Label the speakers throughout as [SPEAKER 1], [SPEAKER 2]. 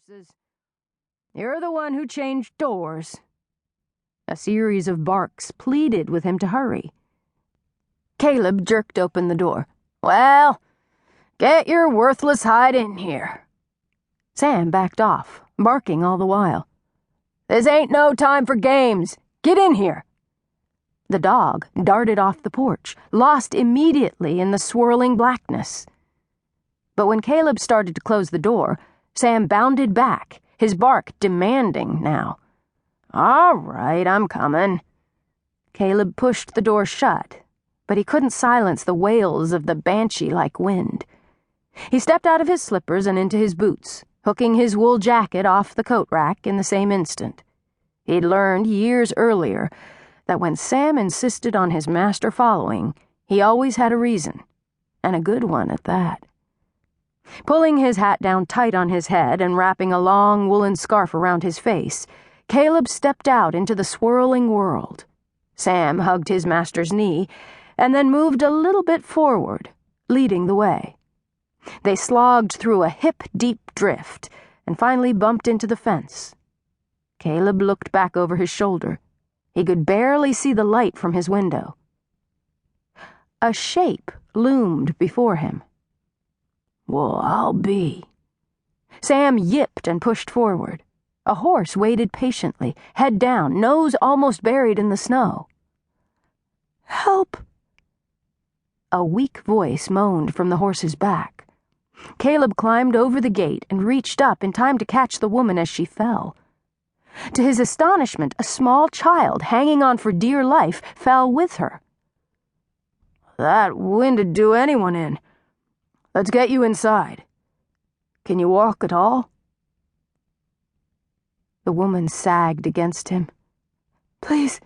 [SPEAKER 1] horses. You're the one who changed doors." A series of barks pleaded with him to hurry. Caleb jerked open the door. "Well, get your worthless hide in here." Sam backed off, barking all the while. "This ain't no time for games. Get in here." The dog darted off the porch, lost immediately in the swirling blackness. But when Caleb started to close the door, Sam bounded back, his bark demanding now. "All right, I'm coming." Caleb pushed the door shut, but he couldn't silence the wails of the banshee-like wind. He stepped out of his slippers and into his boots, hooking his wool jacket off the coat rack in the same instant. He'd learned years earlier that when Sam insisted on his master following, he always had a reason, and a good one at that. Pulling his hat down tight on his head and wrapping a long woolen scarf around his face, Caleb stepped out into the swirling world. Sam hugged his master's knee and then moved a little bit forward, leading the way. They slogged through a hip-deep drift and finally bumped into the fence. Caleb looked back over his shoulder. He could barely see the light from his window. A shape loomed before him. "Well, I'll be." Sam yipped and pushed forward. A horse waited patiently, head down, nose almost buried in the snow. "Help!" A weak voice moaned from the horse's back. Caleb climbed over the gate and reached up in time to catch the woman as she fell. To his astonishment, a small child, hanging on for dear life, fell with her. "That wind'd do anyone in. Let's get you inside. Can you walk at all?" The woman sagged against him. "Please,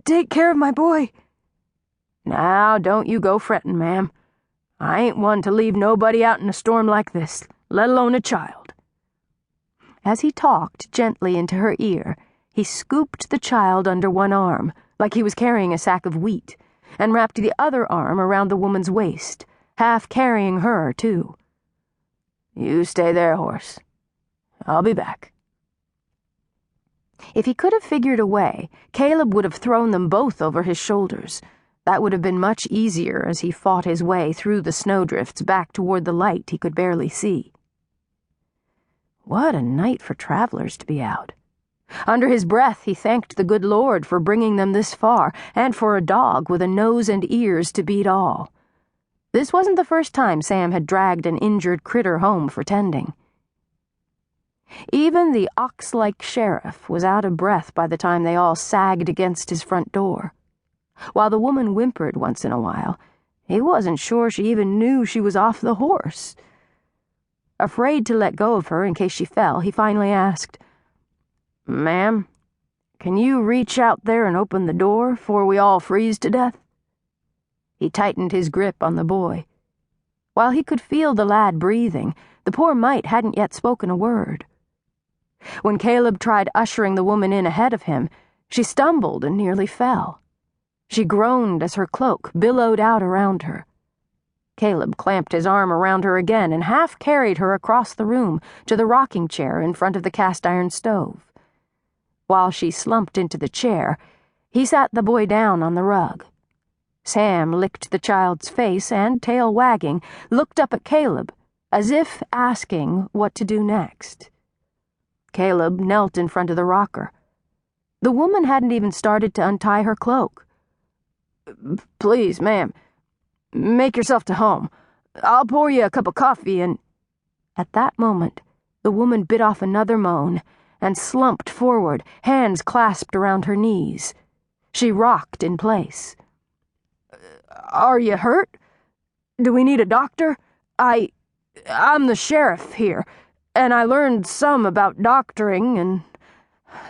[SPEAKER 1] take care of my boy." "Now, don't you go frettin', ma'am. I ain't one to leave nobody out in a storm like this, let alone a child." As he talked gently into her ear, he scooped the child under one arm, like he was carrying a sack of wheat, and wrapped the other arm around the woman's waist, half carrying her, too. "You stay there, horse. I'll be back." If he could have figured a way, Caleb would have thrown them both over his shoulders. That would have been much easier as he fought his way through the snowdrifts back toward the light he could barely see. What a night for travelers to be out. Under his breath, he thanked the good Lord for bringing them this far, and for a dog with a nose and ears to beat all. This wasn't the first time Sam had dragged an injured critter home for tending. Even the ox-like sheriff was out of breath by the time they all sagged against his front door. While the woman whimpered once in a while, he wasn't sure she even knew she was off the horse. Afraid to let go of her in case she fell, he finally asked, "Ma'am, can you reach out there and open the door before we all freeze to death?" He tightened his grip on the boy. While he could feel the lad breathing, the poor mite hadn't yet spoken a word. When Caleb tried ushering the woman in ahead of him, she stumbled and nearly fell. She groaned as her cloak billowed out around her. Caleb clamped his arm around her again and half carried her across the room to the rocking chair in front of the cast-iron stove. While she slumped into the chair, he sat the boy down on the rug. Sam licked the child's face and, tail wagging, looked up at Caleb, as if asking what to do next. Caleb knelt in front of the rocker. The woman hadn't even started to untie her cloak. "Please, ma'am, make yourself to home. I'll pour you a cup of coffee and—" At that moment, the woman bit off another moan and slumped forward, hands clasped around her knees. She rocked in place. "Are you hurt? Do we need a doctor? I'm the sheriff here, and I learned some about doctoring, and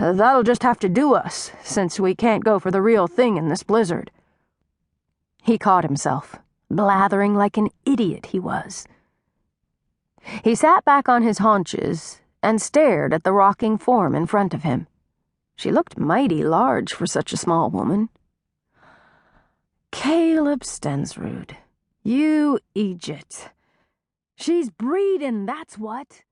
[SPEAKER 1] that'll just have to do us, since we can't go for the real thing in this blizzard." He caught himself, blathering like an idiot he was. He sat back on his haunches and stared at the rocking form in front of him. She looked mighty large for such a small woman. "Caleb Stensrud, you Egypt. She's breeding, that's what."